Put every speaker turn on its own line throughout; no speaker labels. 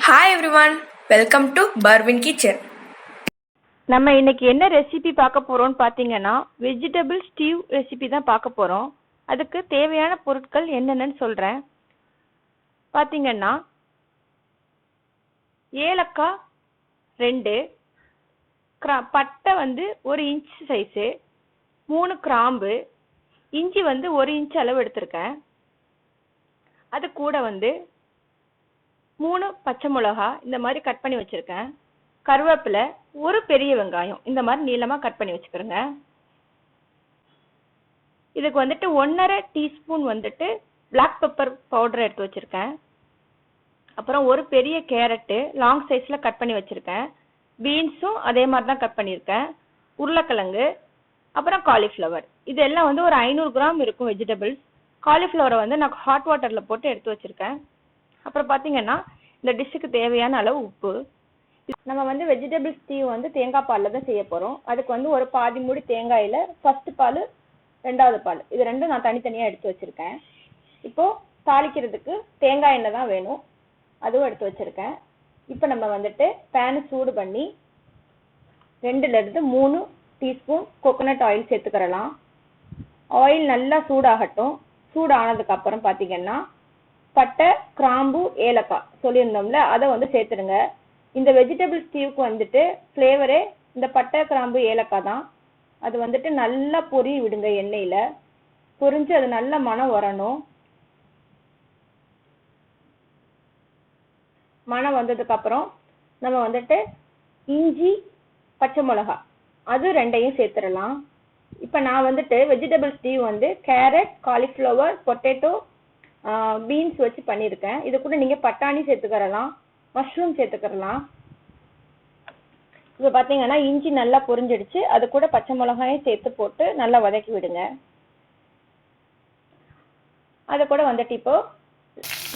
Hi everyone, welcome to Barwin Kitchen.
நம்ம இன்னைக்கு என்ன ரெசிபி பார்க்க போறோம்னு பாத்தீங்கன்னா வெஜிடபிள் ஸ்டீவ் ரெசிபி தான் பார்க்க போறோம். அதுக்கு தேவையான பொருட்கள் என்னென்னு சொல்றேன். பாத்தீங்கன்னா ஏலக்காய் 2, பட்டை 1 இன்ச் சைஸ், 3 கிராம்பு, இஞ்சி 1 இன்ச் அளவு எடுத்திருக்கேன். அது கூட 3 பச்சை மிளகா இந்த மாதிரி கட் பண்ணி வச்சிருக்கேன். கருவேப்பிலை, ஒரு பெரிய வெங்காயம் இந்த மாதிரி நீளமா கட் பண்ணி வச்சுக்கிறேங்க. இதுக்கு 1.5 டீஸ்பூன் பிளாக் பெப்பர் பவுடர் எடுத்து வச்சிருக்கேன். அப்புறம் ஒரு பெரிய கேரட் லாங் சைஸ்ல கட் பண்ணி வச்சிருக்கேன். பீன்ஸும் அதே மாதிரி தான் கட் பண்ணியிருக்கேன். உருளைக்கிழங்கு, அப்புறம் காலிஃப்ளவர். இதெல்லாம் ஒரு 500 கிராம் இருக்கும் வெஜிடபிள்ஸ். காலிஃப்ளவரை நான் ஹாட் வாட்டர்ல போட்டு எடுத்து வச்சிருக்கேன். அப்புறம் பாத்தீங்கன்னா இந்த டிஷ்ஷுக்கு தேவையான அளவு உப்பு. நம்ம வெஜிடபிள் ஸ்டீவ் தேங்காய் பால்ல தான் செய்ய போறோம். அதுக்கு ஒரு பாதி மூடி தேங்காயில ஃபர்ஸ்ட் பால், ரெண்டாவது பால் இது ரெண்டும் நான் தனித்தனியா எடுத்து வச்சிருக்கேன். இப்போ தாளிக்கிறதுக்கு தேங்காய் எண்ணெய் தான் வேணும், அதுவும் எடுத்து வச்சிருக்கேன். இப்போ நம்ம பேனை சூடு பண்ணி 2ல இருந்து 3 டீஸ்பூன் கோகோனட் ஆயில் சேர்த்துக்கிறலாம். ஆயில் நல்லா சூடாகட்டும். சூடானதுக்கு அப்புறம் பாத்தீங்கன்னா பட்டை, கிராம்பு, ஏலக்காய் சொல்லியிருந்தோம்ல அதை சேர்த்துடுங்க. இந்த வெஜிடபிள் ஸ்டீவுக்கு ஃப்ளேவரே இந்த பட்டை, கிராம்பு, ஏலக்காய் தான். அது நல்லா பொரி விடுங்க எண்ணெயில. பொரிஞ்சு அது நல்ல மணம் வரணும். மணம் வந்ததுக்கு அப்புறம் நம்ம இஞ்சி, பச்சை மிளகா அது 2ஐயும் சேர்த்துடலாம். இப்போ நான் vegetable Steve carrot, cauliflower, potato, beans வச்சு பண்ணியிருக்கேன். இது கூட நீங்க பட்டாணி சேர்த்துக்கிறலாம், மஷ்ரூம் சேர்த்துக்கிறலாம். இப்போ பாத்தீங்கன்னா இஞ்சி நல்லா பொரிஞ்சிடுச்சு. அது கூட பச்சை மிளகாயும் சேர்த்து போட்டு நல்லா வதக்கி விடுங்க. அது கூட இப்போ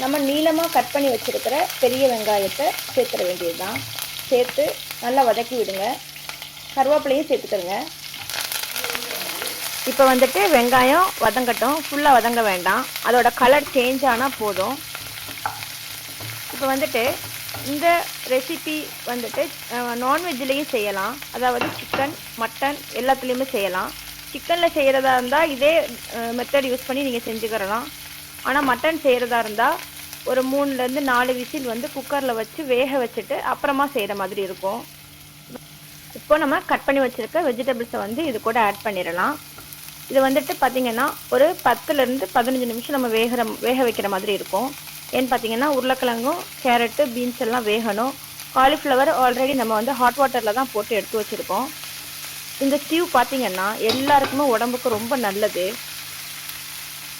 நம்ம நீளமா கட் பண்ணி வச்சிருக்கிற பெரிய வெங்காயத்தை சேர்த்துட வேண்டியதுதான். சேர்த்து நல்லா வதக்கி விடுங்க. கருவேப்பிலையும் சேர்த்துக்கிறங்க. இப்போ வெங்காயம் வதங்கட்டும். ஃபுல்லா வதங்க வேண்டாம், அதோட கலர் சேஞ்ச் ஆனா போதும். இப்போ இந்த ரெசிபி நான்வெஜ்லேயும் செய்யலாம். அதாவது சிக்கன், மட்டன் எல்லாத்துலேயுமே செய்யலாம். சிக்கனில் செய்கிறதா இருந்தால் இதே மெத்தட் யூஸ் பண்ணி நீங்கள் செஞ்சுக்கிறலாம். ஆனால் மட்டன் செய்கிறதா இருந்தால் ஒரு 3லேருந்து 4 விசில் குக்கரில் வச்சு வேக வச்சுட்டு அப்புறமா செய்கிற மாதிரி இருக்கும். இப்போ நம்ம கட் பண்ணி வச்சுருக்க வெஜிடபிள்ஸை இது கூட ஆட் பண்ணிடலாம். இது பார்த்தீங்கன்னா ஒரு 10லேருந்து 15 நிமிஷம் நம்ம வேக வைக்கிற மாதிரி இருக்கும். ஏன்னு பார்த்தீங்கன்னா உருளைக்கிழங்கும், கேரட்டு, பீன்ஸ் எல்லாம் வேகணும். காலிஃப்ளவர் ஆல்ரெடி நம்ம ஹாட் வாட்டரில் தான் போட்டு எடுத்து வச்சுருக்கோம். இந்த ஸ்டீவ் பார்த்தீங்கன்னா எல்லாருக்குமே உடம்புக்கு ரொம்ப நல்லது.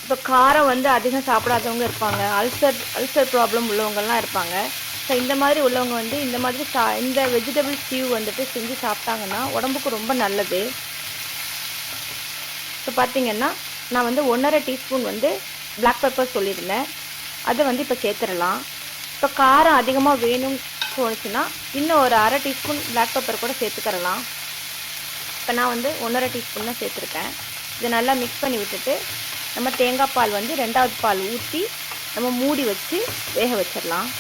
இப்போ காரம் அதிகம் சாப்பிடாதவங்க இருப்பாங்க, அல்சர் ப்ராப்ளம் உள்ளவங்கலாம் இருப்பாங்க. ஸோ இந்த மாதிரி உள்ளவங்க இந்த மாதிரி இந்த வெஜிடபிள் ஸ்டீவ் செஞ்சு சாப்பிட்டாங்கன்னா உடம்புக்கு ரொம்ப நல்லது. இப்போ பார்த்தீங்கன்னா நான் 1.5 டீஸ்பூன் பிளாக் பெப்பர் சொல்லியிருந்தேன், அதை இப்போ சேர்த்துடலாம். இப்போ காரம் அதிகமாக வேணும்னு தோணுச்சுன்னா இன்னும் ஒரு 1/2 டீஸ்பூன் பிளாக் பெப்பர் கூட சேர்த்துக்கிறலாம். இப்போ நான் 1.5 டீஸ்பூன் தான் சேர்த்துருக்கேன். இதை நல்லா மிக்ஸ் பண்ணி விட்டுட்டு நம்ம தேங்காய் பால் 2வது பால் ஊற்றி நம்ம மூடி வச்சு வேக வச்சிடலாம்.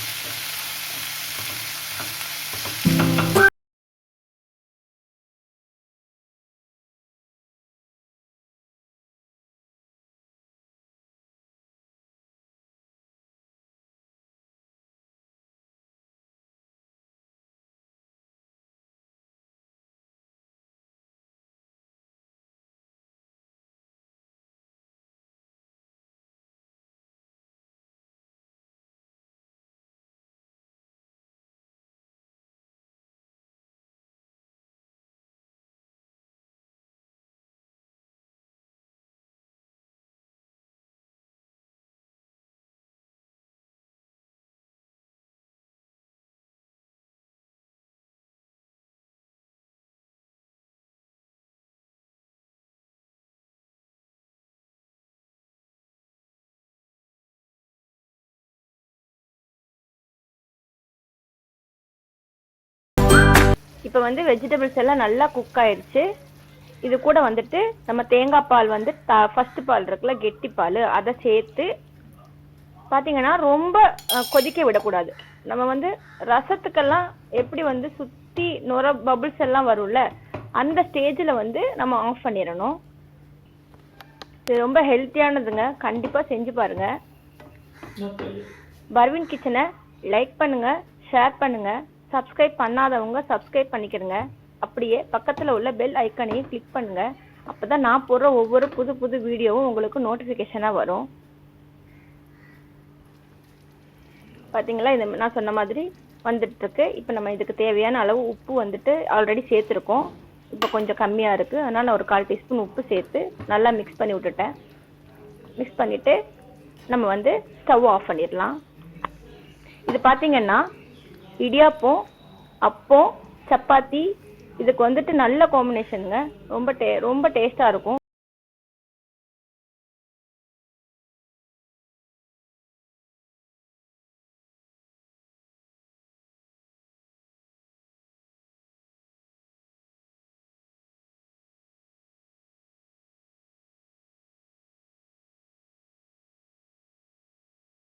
இப்போ வெஜிடபிள்ஸ் எல்லாம் நல்லா குக் ஆயிடுச்சு. இது கூட நம்ம தேங்காய் பால் ஃபர்ஸ்ட் பால் இருக்குல்ல, கெட்டி பால், அதை சேர்த்து பாத்தீங்கன்னா ரொம்ப கொதிக்க விடக்கூடாது. நம்ம வந்து ரசத்துக்கெல்லாம் எப்படி வந்து சுத்தி நுர பபிள்ஸ் எல்லாம் வரும்ல, அந்த ஸ்டேஜ்ல வந்து நம்ம ஆஃப் பண்ணிடணும். இது ரொம்ப ஹெல்த்தியானதுங்க, கண்டிப்பா செஞ்சு பாருங்க. பர்வீன் கிச்சனை லைக் பண்ணுங்க, ஷேர் பண்ணுங்க, சப்ஸ்கிரைப் பண்ணாதவங்க சப்ஸ்கிரைப் பண்ணிக்கிறங்க. அப்படியே பக்கத்துல உள்ள பெல் ஐக்கானையும் கிளிக் பண்ணுங்க. அப்பதான் நான் போடுற ஒவ்வொரு புது புது வீடியோவும் உங்களுக்கு நோட்டிபிகேஷனா வரும். பாத்தீங்களா, இது நான் சொன்ன மாதிரி வந்துட்டு இருக்கு. இப்போ நம்ம இதுக்கு தேவையான அளவு உப்பு வந்துட்டு ஆல்ரெடி சேர்த்துருக்கோம். இப்போ கொஞ்சம் கம்மியா இருக்கு, அதனால நான் ஒரு 1/4 டீஸ்பூன் உப்பு சேர்த்து நல்லா மிக்ஸ் பண்ணி விட்டுட்டேன். மிக்ஸ் பண்ணிட்டு நம்ம வந்து ஸ்டவ் ஆஃப் பண்ணிடலாம். இது பாத்தீங்கன்னா இடியாப்பம், அப்பம், சப்பாத்தி இதுக்கு வந்துட்டு நல்ல காம்பினேஷனுங்க. ரொம்ப டேஸ்டா இருக்கும்.